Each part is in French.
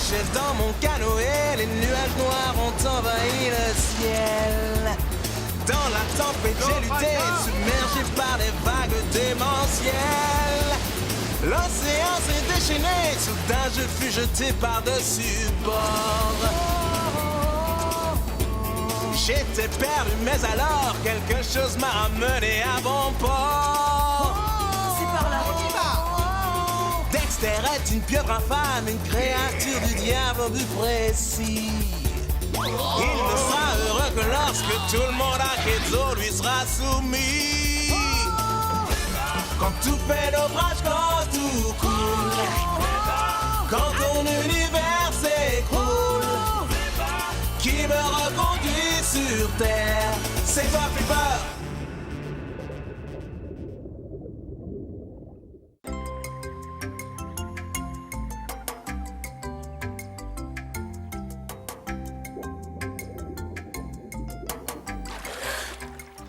chaise dans mon canoë, les nuages noirs ont envahi le ciel. Dans la tempête, j'ai lutté, submergé par des vagues démentielles. L'océan s'est déchaîné, soudain je fus jeté par-dessus bord. J'étais perdu, mais alors quelque chose m'a ramené à bon port. C'est par là. On y va. Dexter est une pieuvre infâme, une créature du diable au but précis. Il ne sera heureux que lorsque tout le monde à Keizo lui sera soumis. Quand tout fait naufrage, quand tout coule, quand ton univers s'écroule, qui me reconduit sur terre, c'est toi Flipper.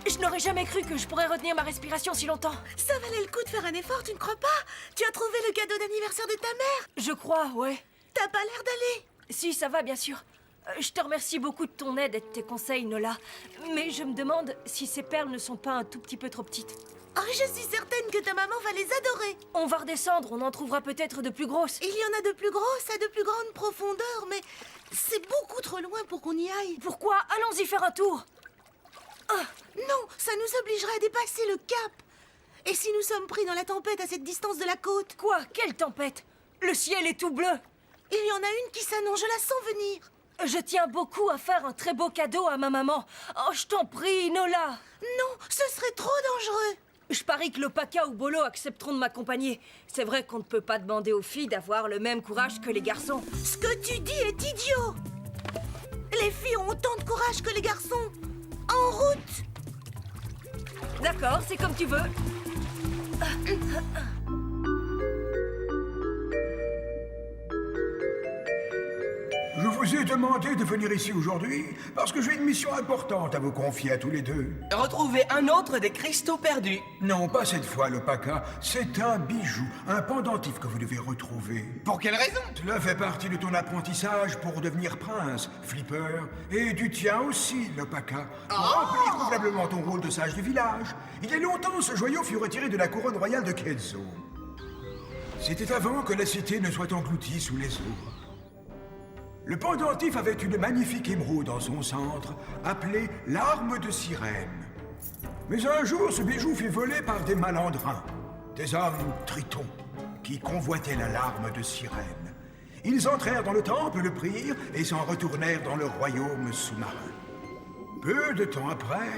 Je n'aurais jamais cru que je pourrais retenir ma respiration si longtemps. Ça valait le coup de faire un effort, tu ne crois pas? Tu as trouvé le cadeau d'anniversaire de ta mère? Je crois, ouais. T'as pas l'air d'aller. Si, ça va, bien sûr. Je te remercie beaucoup de ton aide et de tes conseils, Nola. Mais je me demande si ces perles ne sont pas un tout petit peu trop petites. Oh, je suis certaine que ta maman va les adorer. On va redescendre, on en trouvera peut-être de plus grosses. Il y en a de plus grosses à de plus grande profondeur, mais c'est beaucoup trop loin pour qu'on y aille. Pourquoi? Allons-y faire un tour. Non, ça nous obligerait à dépasser le cap. Et si nous sommes pris dans la tempête à cette distance de la côte? Quoi? Quelle tempête? Le ciel est tout bleu. Il y en a une qui s'annonce, je la sens venir. Je tiens beaucoup à faire un très beau cadeau à ma maman. Oh, je t'en prie, Nola. Non, ce serait trop dangereux. Je parie que Lopaka ou Bolo accepteront de m'accompagner. C'est vrai qu'on ne peut pas demander aux filles d'avoir le même courage que les garçons. Ce que tu dis est idiot. Les filles ont autant de courage que les garçons. En route. D'accord, c'est comme tu veux. Je vous ai demandé de venir ici aujourd'hui parce que j'ai une mission importante à vous confier à tous les deux. Retrouver un autre des cristaux perdus. Non, pas cette fois, Lopaka. C'est un bijou, un pendentif que vous devez retrouver. Pour quelle raison? Cela fait partie de ton apprentissage pour devenir prince, Flipper. Et du tien aussi, Lopaka. Pour remplir convenablement ton rôle de sage du village. Il y a longtemps, ce joyau fut retiré de la couronne royale de Keizo. C'était avant que la cité ne soit engloutie sous les eaux. Le pendentif avait une magnifique émeraude en son centre, appelée l'arme de sirène. Mais un jour, ce bijou fut volé par des malandrins, des hommes tritons, qui convoitaient la larme de sirène. Ils entrèrent dans le temple, le prirent et s'en retournèrent dans le royaume sous-marin. Peu de temps après,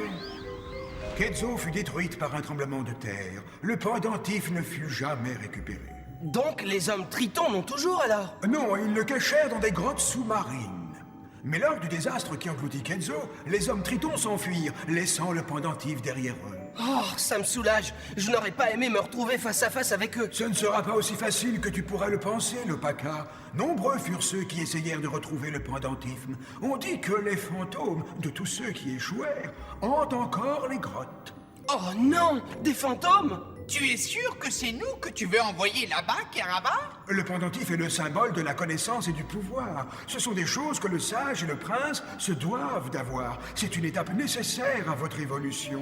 Keizo fut détruite par un tremblement de terre. Le pendentif ne fut jamais récupéré. Donc les hommes tritons l'ont toujours alors? Non, ils le cachèrent dans des grottes sous-marines. Mais lors du désastre qui engloutit Keizo, les hommes tritons s'enfuirent, laissant le pendentif derrière eux. Oh, ça me soulage. Je n'aurais pas aimé me retrouver face à face avec eux. Ce ne sera pas aussi facile que tu pourrais le penser, Lopaka. Nombreux furent ceux qui essayèrent de retrouver le pendentif. On dit que les fantômes de tous ceux qui échouèrent hantent encore les grottes. Oh non! Des fantômes? Tu es sûr que c'est nous que tu veux envoyer là-bas, Keraba? Le pendentif est le symbole de la connaissance et du pouvoir. Ce sont des choses que le sage et le prince se doivent d'avoir. C'est une étape nécessaire à votre évolution.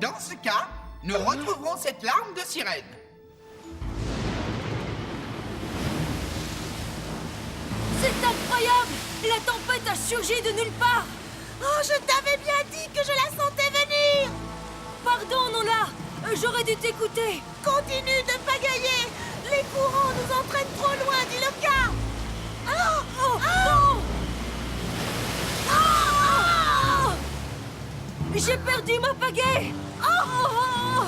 Dans ce cas, nous retrouverons cette larme de sirène. C'est incroyable! La tempête a surgi de nulle part! Oh, je t'avais bien dit que je la sentais venir. Pardon, Nola! J'aurais dû t'écouter! Continue de pagayer. Les courants nous entraînent trop loin, dis le cas. Oh! Non! Ah! J'ai perdu ma pagaie! Oh!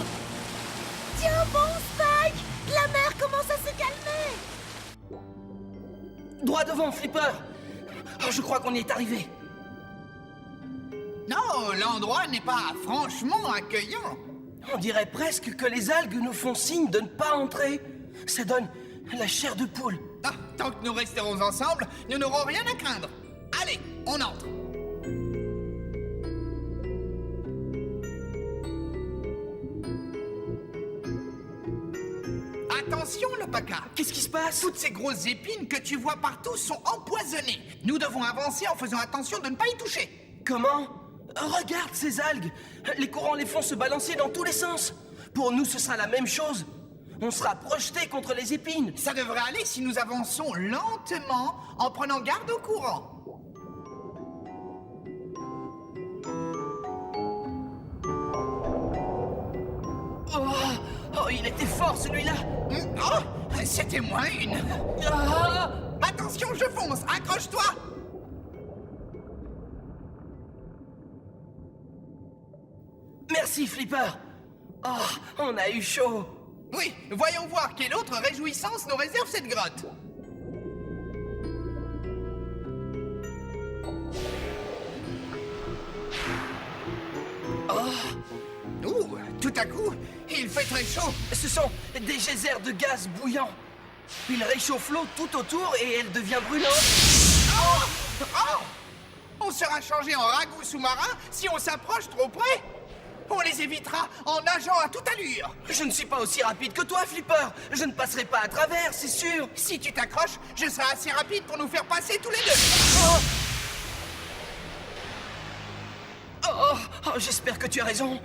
Tiens bon, Spike. La mer commence à se calmer. Droit devant, Flipper! Oh, je crois qu'on y est arrivé. Non, l'endroit n'est pas franchement accueillant. On dirait presque que les algues nous font signe de ne pas entrer. Ça donne la chair de poule. Ah, tant que nous resterons ensemble, nous n'aurons rien à craindre. Allez, on entre. Attention, le Paca. Qu'est-ce qui se passe? Toutes ces grosses épines que tu vois partout sont empoisonnées. Nous devons avancer en faisant attention de ne pas y toucher. Comment? Regarde ces algues! Les courants les font se balancer dans tous les sens. Pour nous, ce sera la même chose. On sera projeté contre les épines. Ça devrait aller si nous avançons lentement en prenant garde au courant. Oh, il était fort celui-là! Oh, c'était moins une. Ah! Attention, je fonce. Accroche-toi. Merci, Flipper! Oh, on a eu chaud! Oui, voyons voir quelle autre réjouissance nous réserve cette grotte. Ouh, tout à coup, il fait très chaud. Ce sont des geysers de gaz bouillant. Ils réchauffent l'eau tout autour et elle devient brûlante. Oh! On sera changé en ragoût sous-marin si on s'approche trop près. On les évitera en nageant à toute allure. Je ne suis pas aussi rapide que toi, Flipper. Je ne passerai pas à travers, c'est sûr. Si tu t'accroches, je serai assez rapide pour nous faire passer tous les deux. J'espère que tu as raison.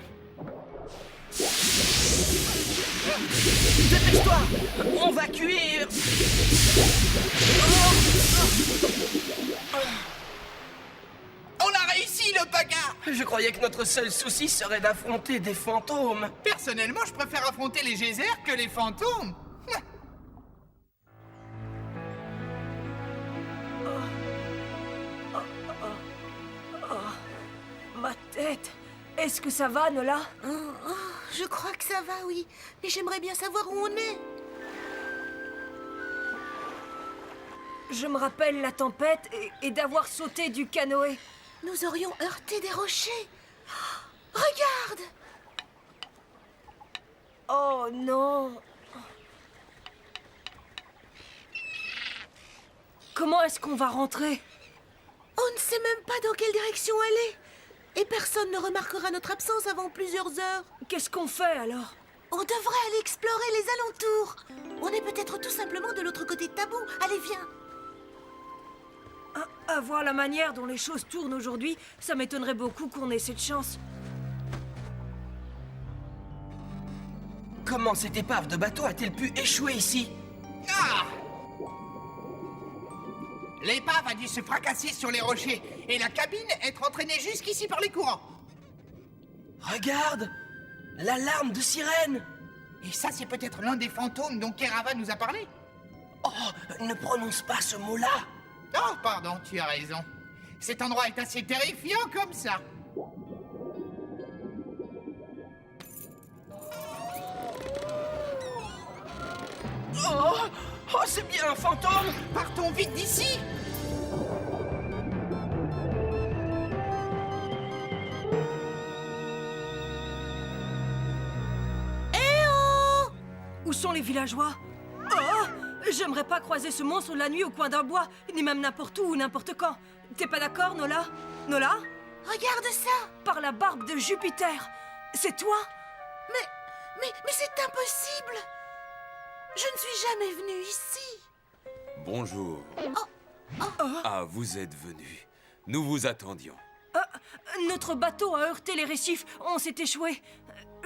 Dépêche-toi! On va cuire! On a réussi, le Paca! Je croyais que notre seul souci serait d'affronter des fantômes. Personnellement, je préfère affronter les geysers que les fantômes. Ma tête. Est-ce que ça va, Nola? Je crois que ça va, oui. Mais j'aimerais bien savoir où on est. Je me rappelle la tempête et d'avoir sauté du canoë. Nous aurions heurté des rochers. Oh, regarde! Oh non. Comment est-ce qu'on va rentrer? On ne sait même pas dans quelle direction aller. Et personne ne remarquera notre absence avant plusieurs heures. Qu'est-ce qu'on fait alors? On devrait aller explorer les alentours. On est peut-être tout simplement de l'autre côté de Tabou. Allez, viens. À voir la manière dont les choses tournent aujourd'hui, ça m'étonnerait beaucoup qu'on ait cette chance. Comment cette épave de bateau a-t-elle pu échouer ici? Ah! L'épave a dû se fracasser sur les rochers et la cabine être entraînée jusqu'ici par les courants. Regarde! L'alarme de sirène! Et ça, c'est peut-être l'un des fantômes dont Kerava nous a parlé. Oh, ne prononce pas ce mot-là! Oh, pardon, tu as raison. Cet endroit est assez terrifiant comme ça. Oh, c'est bien un fantôme! Partons vite d'ici! Où sont les villageois? Oh! J'aimerais pas croiser ce monstre la nuit au coin d'un bois, ni même n'importe où ou n'importe quand. T'es pas d'accord, Nola? Nola? Regarde ça! Par la barbe de Jupiter! C'est toi? Mais c'est impossible! Je ne suis jamais venue ici. Bonjour. Ah, vous êtes venu. Nous vous attendions. Notre bateau a heurté les récifs, on s'est échoué.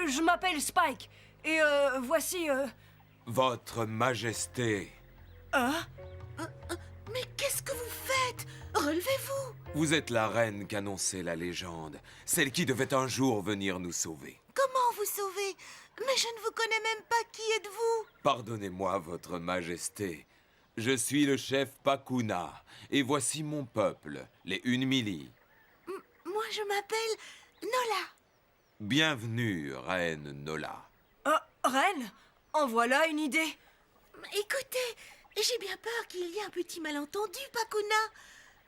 Je m'appelle Spike, et voici... Votre Majesté, Mais qu'est-ce que vous faites? Relevez-vous! vous êtes la reine qu'annonçait la légende, celle qui devait un jour venir nous sauver. Comment vous sauver? Mais je ne vous connais même pas. Qui êtes-vous? Pardonnez-moi, Votre Majesté. Je suis le chef Pakuna, et voici mon peuple, les Unmili. Moi, je m'appelle Nola. Bienvenue, reine Nola. Reine? En voilà une idée. Écoutez, j'ai bien peur qu'il y ait un petit malentendu, Pakuna.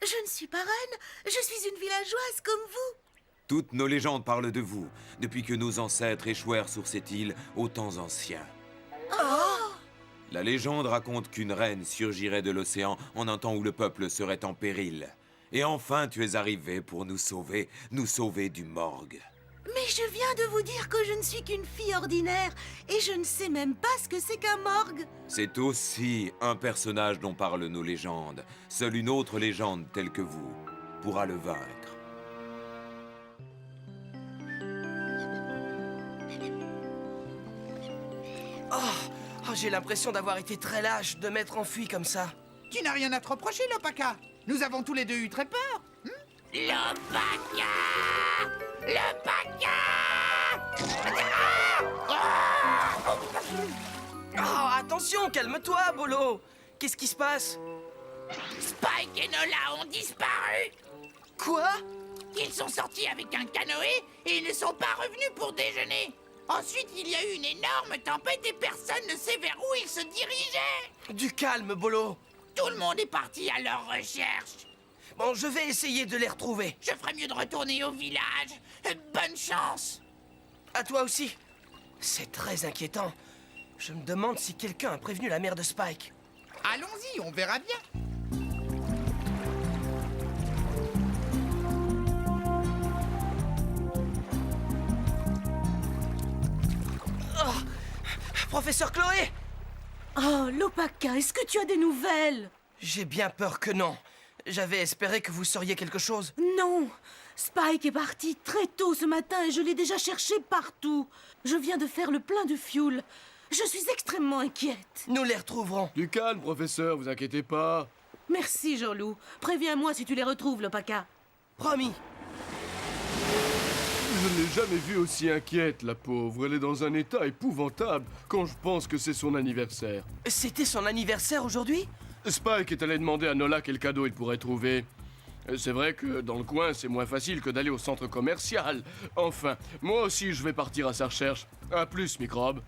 Je ne suis pas reine, je suis une villageoise comme vous. Toutes nos légendes parlent de vous, depuis que nos ancêtres échouèrent sur cette île aux temps anciens. La légende raconte qu'une reine surgirait de l'océan en un temps où le peuple serait en péril. Et enfin, tu es arrivé pour nous sauver du morgue. Mais je viens de vous dire que je ne suis qu'une fille ordinaire et je ne sais même pas ce que c'est qu'un morgue. C'est aussi un personnage dont parlent nos légendes. Seule une autre légende telle que vous pourra le vaincre. Oh, j'ai l'impression d'avoir été très lâche de m'être enfui comme ça. Tu n'as rien à te reprocher, Lopaka. Nous avons tous les deux eu très peur. Oh, attention, calme-toi, Bolo. Qu'est-ce qui se passe? Spike et Nola ont disparu. Quoi? Ils sont sortis avec un canoë et ils ne sont pas revenus pour déjeuner. Ensuite, il y a eu une énorme tempête et personne ne sait vers où ils se dirigeaient. Du calme, Bolo. Tout le monde est parti à leur recherche. Bon, je vais essayer de les retrouver. Je ferais mieux de retourner au village. Bonne chance. À toi aussi. C'est très inquiétant. Je me demande si quelqu'un a prévenu la mère de Spike. Allons-y, on verra bien. Professeur Chloé! Oh, Lopaka, est-ce que tu as des nouvelles? J'ai bien peur que non. J'avais espéré que vous sauriez quelque chose. Non, Spike est parti très tôt ce matin et je l'ai déjà cherché partout. Je viens de faire le plein de fuel. Je suis extrêmement inquiète. Nous les retrouverons. Du calme, professeur, vous inquiétez pas. Merci, Jean-Loup. Préviens-moi si tu les retrouves, Lopaka. Promis. Je ne l'ai jamais vue aussi inquiète, la pauvre. Elle est dans un état épouvantable quand je pense que c'est son anniversaire. C'était son anniversaire aujourd'hui? Spike est allé demander à Nola quel cadeau il pourrait trouver. C'est vrai que dans le coin, c'est moins facile que d'aller au centre commercial. Enfin, moi aussi, je vais partir à sa recherche. À plus, microbe.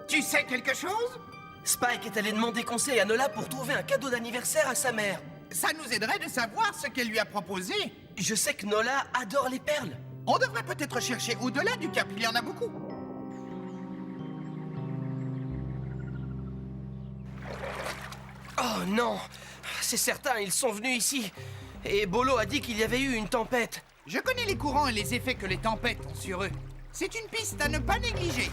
Tu sais quelque chose? Spike est allé demander conseil à Nola pour trouver un cadeau d'anniversaire à sa mère. Ça nous aiderait de savoir ce qu'elle lui a proposé. Je sais que Nola adore les perles. On devrait peut-être chercher au-delà du cap, il y en a beaucoup. Oh non! C'est certain, ils sont venus ici. Et Bolo a dit qu'il y avait eu une tempête. Je connais les courants et les effets que les tempêtes ont sur eux. C'est une piste à ne pas négliger.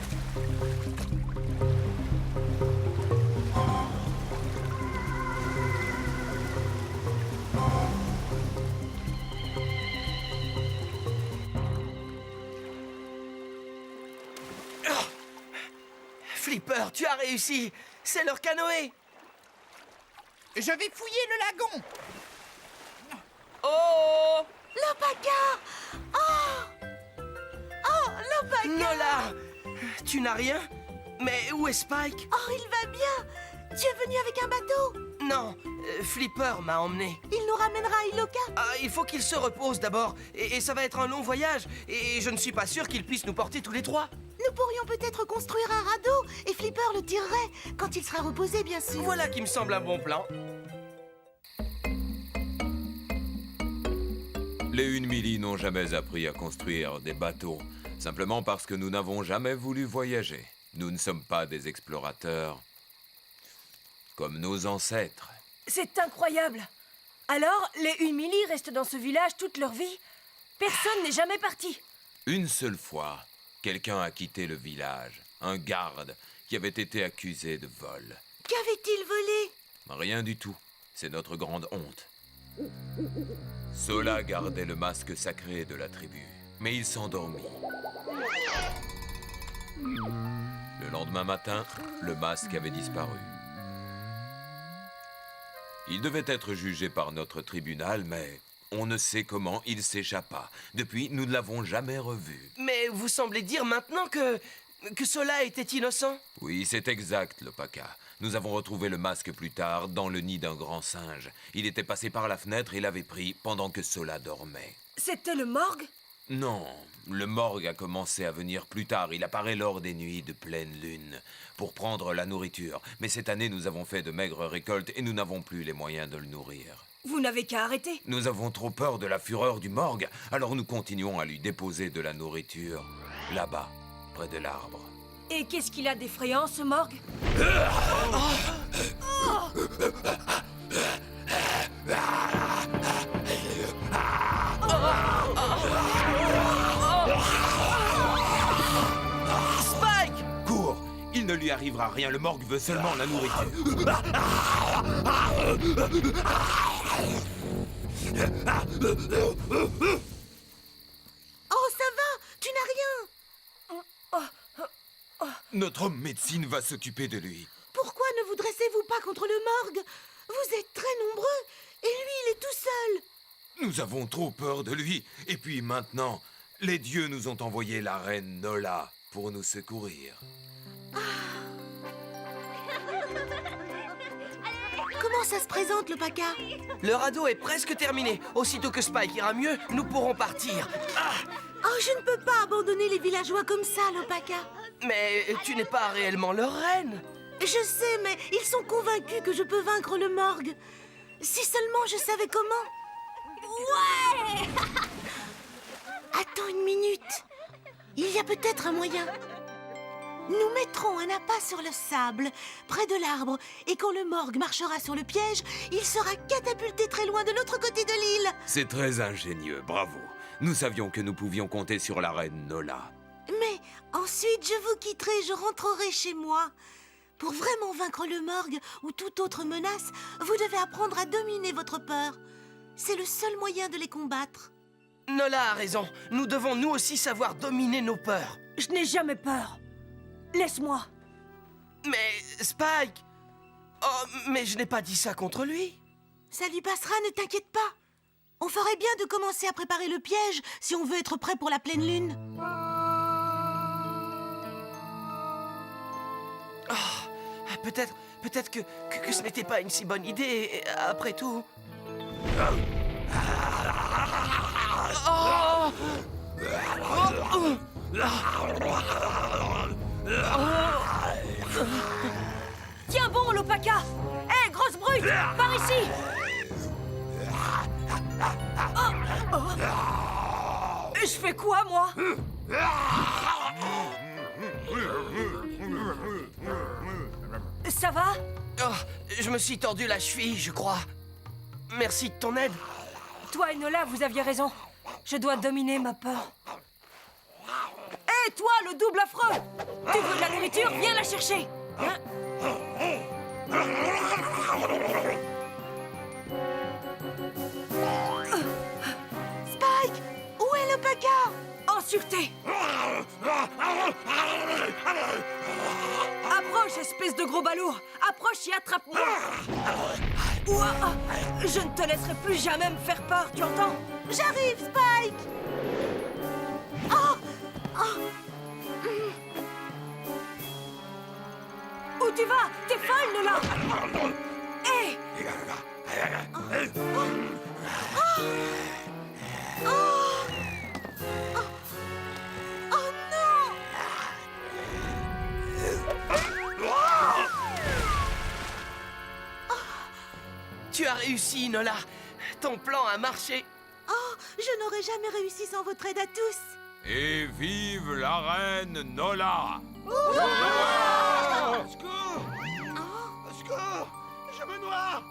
Flipper, tu as réussi! C'est leur canoë! Je vais fouiller le lagon. Oh! Lopaka! Oh! Oh, Lopaka! Nola! Tu n'as rien? Mais où est Spike? Oh, il va bien! Tu es venu avec un bateau? Non, Flipper m'a emmené. Il nous ramènera à Iloka? Ah, il faut qu'il se repose d'abord. Et ça va être un long voyage. Et je ne suis pas sûr qu'il puisse nous porter tous les trois. Nous pourrions peut-être construire un radeau et Flipper le tirerait quand il sera reposé, bien sûr. Voilà qui me semble un bon plan. Les Unmili n'ont jamais appris à construire des bateaux, simplement parce que nous n'avons jamais voulu voyager. Nous ne sommes pas des explorateurs comme nos ancêtres. C'est incroyable. Alors, les Unmili restent dans ce village toute leur vie? Personne n'est jamais parti? Une seule fois, quelqu'un a quitté le village, un garde qui avait été accusé de vol. Qu'avait-il volé? Rien du tout, c'est notre grande honte. Sola gardait le masque sacré de la tribu, mais il s'endormit. Le lendemain matin, le masque avait disparu. Il devait être jugé par notre tribunal, mais on ne sait comment il s'échappa. Depuis, nous ne l'avons jamais revu. Mais vous semblez dire maintenant que Sola était innocent? Oui, c'est exact, Lopaka. Nous avons retrouvé le masque plus tard dans le nid d'un grand singe. Il était passé par la fenêtre et l'avait pris pendant que Sola dormait. C'était le morgue? Non, le morgue a commencé à venir plus tard. Il apparaît lors des nuits de pleine lune pour prendre la nourriture. Mais cette année, nous avons fait de maigres récoltes et nous n'avons plus les moyens de le nourrir. Vous n'avez qu'à arrêter. Nous avons trop peur de la fureur du morgue, alors nous continuons à lui déposer de la nourriture, là-bas, près de l'arbre. Et qu'est-ce qu'il a d'effrayant, ce morgue? arrivera rien. Le morgue veut seulement la nourriture. Oh, ça va, tu n'as rien. Notre homme médecine va s'occuper de lui. Pourquoi ne vous dressez-vous pas contre le morgue? Vous êtes très nombreux, et lui, il est tout seul. Nous avons trop peur de lui. Et puis maintenant, les dieux nous ont envoyé la reine Nola pour nous secourir. Comment ça se présente, le Paca? Le radeau est presque terminé. Aussitôt que Spike ira mieux, nous pourrons partir. Oh, je ne peux pas abandonner les villageois comme ça, Lopaka. Mais tu n'es pas réellement leur reine. Je sais, mais ils sont convaincus que je peux vaincre le morgue. Si seulement je savais comment. Ouais. Attends une minute. Il y a peut-être un moyen. Nous mettrons un appât sur le sable, près de l'arbre, et quand le morgue marchera sur le piège, il sera catapulté très loin de l'autre côté de l'île. C'est très ingénieux, bravo. Nous savions que nous pouvions compter sur la reine Nola. Mais ensuite, je vous quitterai et je rentrerai chez moi. Pour vraiment vaincre le morgue ou toute autre menace, vous devez apprendre à dominer votre peur. C'est le seul moyen de les combattre. Nola a raison. Nous devons nous aussi savoir dominer nos peurs. Je n'ai jamais peur. Laisse-moi. Mais Spike... Oh, mais je n'ai pas dit ça contre lui. Ça lui passera, ne t'inquiète pas. On ferait bien de commencer à préparer le piège si on veut être prêt pour la pleine lune. Oh, peut-être que ce n'était pas une si bonne idée, après tout. Tiens bon, Lopaka. Hé, grosse brute, par ici. Je fais quoi, moi? Ça va? Oh, je me suis tordu la cheville, je crois. Merci de ton aide. Toi et Nola, vous aviez raison. Je dois dominer ma peur. Hé, toi, le double affreux! Tu veux de la nourriture? Viens la chercher! Hein? Spike, où est le Paca? En sûreté! Approche, espèce de gros balourd! Approche et attrape-moi! Ouah, je ne te laisserai plus jamais me faire peur, tu entends? J'arrive, Spike! Oh! Oh! Où tu vas? T'es folle, Nola! Hé! Oh non! Tu as réussi, Nola. Ton plan a marché. Oh, je n'aurais jamais réussi sans votre aide à tous. Et vive la reine Nola! Au secours! Au secours! Je me noie!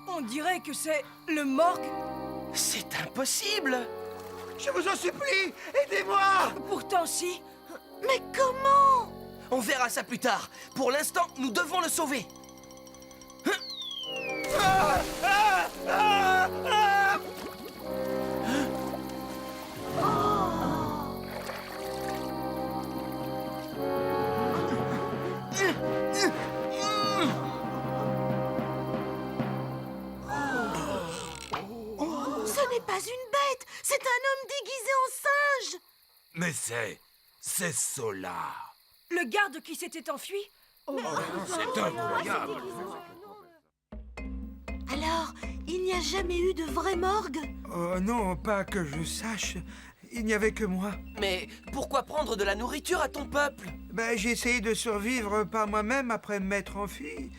On dirait que c'est le morgue. C'est impossible. Je vous en supplie, aidez-moi! Pourtant, si. Mais comment? On verra ça plus tard. Pour l'instant, nous devons le sauver. Ce n'est pas une bête, c'est un homme déguisé en singe. Mais c'est Solar. Le garde qui s'était enfui? C'est incroyable. Alors, il n'y a jamais eu de vraie morgue? Oh non, pas que je sache. Il n'y avait que moi. Mais pourquoi prendre de la nourriture à ton peuple? Ben, j'ai essayé de survivre par moi-même après m'être enfui.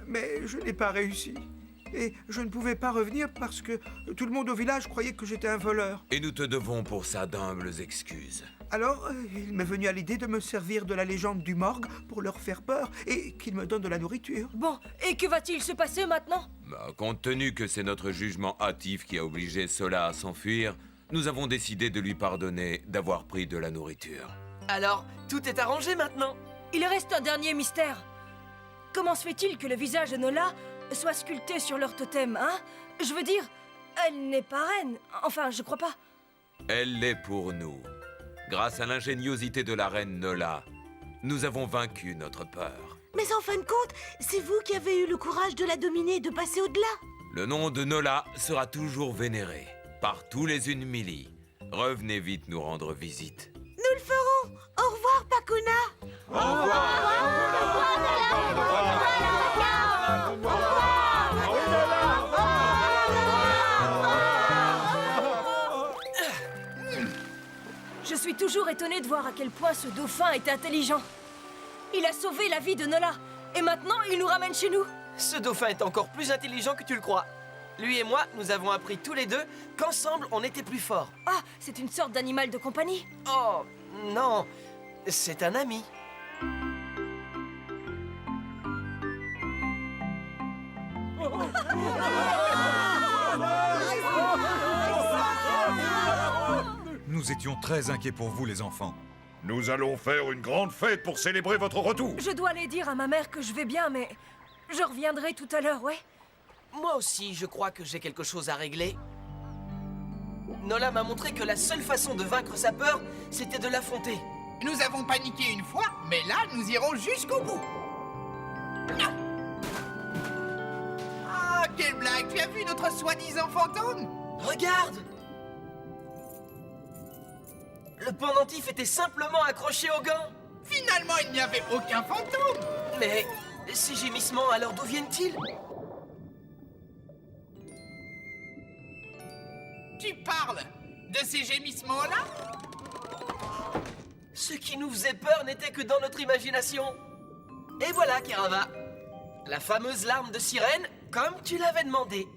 Mais je n'ai pas réussi. Et je ne pouvais pas revenir parce que tout le monde au village croyait que j'étais un voleur. Et nous te devons pour ça d'humbles excuses. Alors, il m'est venu à l'idée de me servir de la légende du morgue pour leur faire peur et qu'ils me donnent de la nourriture. Bon, et que va-t-il se passer maintenant? Compte tenu que c'est notre jugement hâtif qui a obligé Sola à s'enfuir, nous avons décidé de lui pardonner d'avoir pris de la nourriture. Alors, tout est arrangé maintenant. Il reste un dernier mystère. Comment se fait-il que le visage de Nola soit sculpté sur leur totem, hein? Je veux dire, elle n'est pas reine. Enfin, je crois pas. Elle l'est pour nous. Grâce à l'ingéniosité de la reine Nola, nous avons vaincu notre peur. Mais en fin de compte, c'est vous qui avez eu le courage de la dominer et de passer au-delà. Le nom de Nola sera toujours vénéré par tous les Unmili. Revenez vite nous rendre visite. Nous le ferons. Au revoir, Pakuna. Je suis toujours étonnée de voir à quel point ce dauphin est intelligent. Il a sauvé la vie de Nola. Et maintenant, il nous ramène chez nous. Ce dauphin est encore plus intelligent que tu le crois. Lui et moi, nous avons appris tous les deux qu'ensemble, on était plus forts. Ah, c'est une sorte d'animal de compagnie. Oh, non, c'est un ami. Nous étions très inquiets pour vous, les enfants. Nous allons faire une grande fête pour célébrer votre retour. Je dois aller dire à ma mère que je vais bien, mais je reviendrai tout à l'heure, ouais. Moi aussi, je crois que j'ai quelque chose à régler. Nola m'a montré que la seule façon de vaincre sa peur, c'était de l'affronter. Nous avons paniqué une fois, mais là, nous irons jusqu'au bout. Ah, quelle blague! Tu as vu notre soi-disant fantôme? Regarde! Le pendentif était simplement accroché au gant. Finalement, il n'y avait aucun fantôme. Mais ces gémissements, alors d'où viennent-ils? Tu parles de ces gémissements-là? Ce qui nous faisait peur n'était que dans notre imagination. Et voilà, Kerava. La fameuse larme de sirène, comme tu l'avais demandé.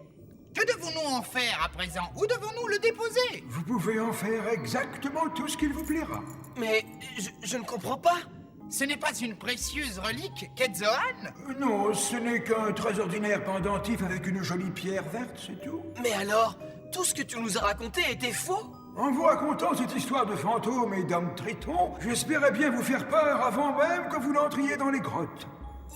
Que devons-nous en faire à présent? Où devons-nous le déposer? Vous pouvez en faire exactement tout ce qu'il vous plaira. Mais je ne comprends pas. Ce n'est pas une précieuse relique, Quetzalcoatl? Non, ce n'est qu'un très ordinaire pendentif avec une jolie pierre verte, c'est tout. Mais alors, tout ce que tu nous as raconté était faux? En vous racontant cette histoire de fantômes et d'hommes tritons, j'espérais bien vous faire peur avant même que vous n'entriez dans les grottes.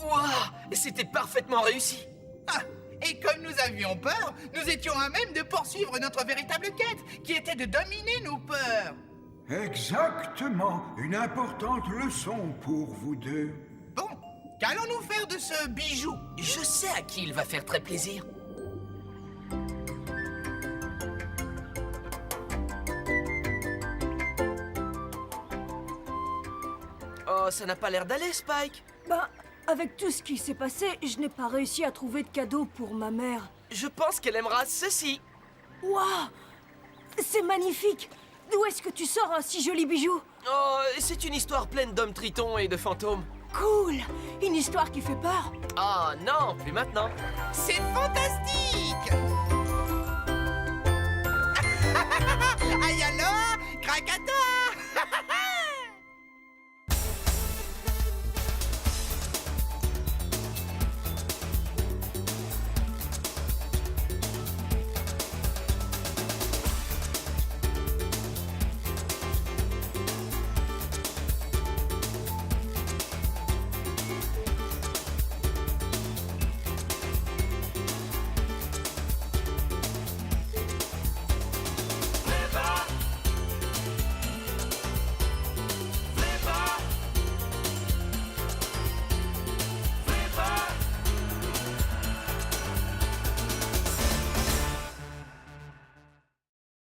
Ouah, c'était parfaitement réussi. Ah, et comme nous avions peur, nous étions à même de poursuivre notre véritable quête, qui était de dominer nos peurs. Exactement, une importante leçon pour vous deux. Bon, qu'allons-nous faire de ce bijou? Je sais à qui il va faire très plaisir. Oh, ça n'a pas l'air d'aller, Spike. Bah, avec tout ce qui s'est passé, je n'ai pas réussi à trouver de cadeau pour ma mère. Je pense qu'elle aimera ceci. Waouh! C'est magnifique! D'où est-ce que tu sors un si joli bijou? Oh, c'est une histoire pleine d'hommes tritons et de fantômes. Cool! Une histoire qui fait peur? Oh non, plus maintenant. C'est fantastique! Aïe alors, Krakatoa!